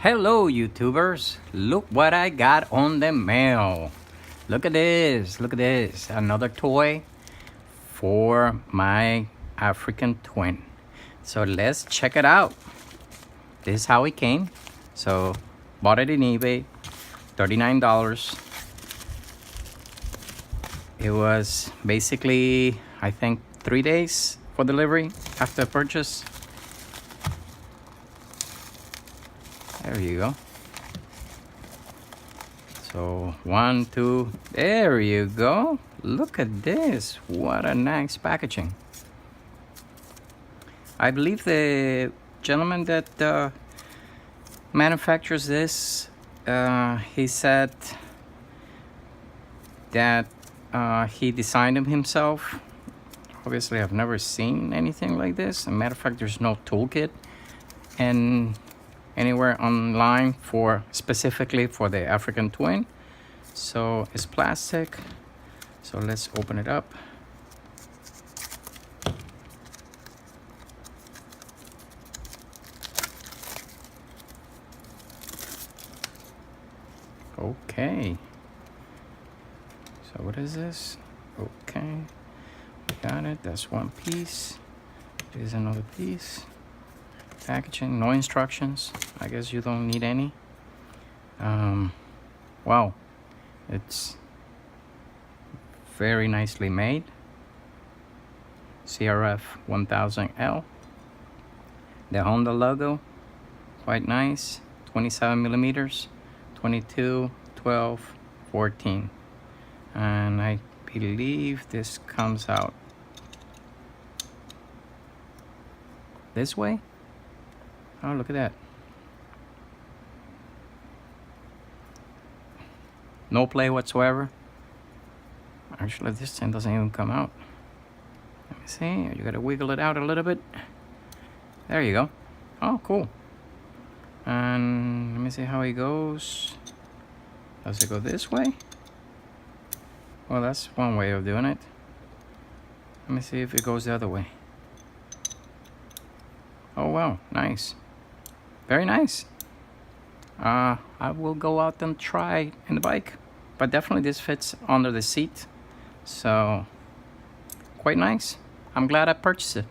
Hello YouTubers, look what I got on the mail. Look at this, another toy for my African twin. So let's check it out. This is how it came. So bought it in eBay, $39. It was basically, I think, 3 days for delivery after purchase. There you go. So 1, 2, there you go. Look at this. What a nice packaging. I believe the gentleman that manufactures this, he said that he designed them himself. Obviously, I've never seen anything like this. As a matter of fact, there's no toolkit and anywhere online for specifically for the African twin. So it's plastic. So let's open it up. Okay. So what is this? Okay. Got it. That's one piece. Here's another piece. Packaging, no instructions. I guess you don't need any. Wow, it's very nicely made. CRF1000-L. The Honda logo, quite nice. 27 millimeters, 22, 12, 14. And I believe this comes out this way. Oh, look at that. No play whatsoever. Actually, this thing doesn't even come out. Let me see. You gotta wiggle it out a little bit. There you go. Oh, cool. And let me see how it goes. Does it go this way? Well, that's one way of doing it. Let me see if it goes the other way. Oh, wow. Nice. Very nice. I will go out and try in the bike, but definitely this fits under the seat, so quite nice. I'm glad I purchased it.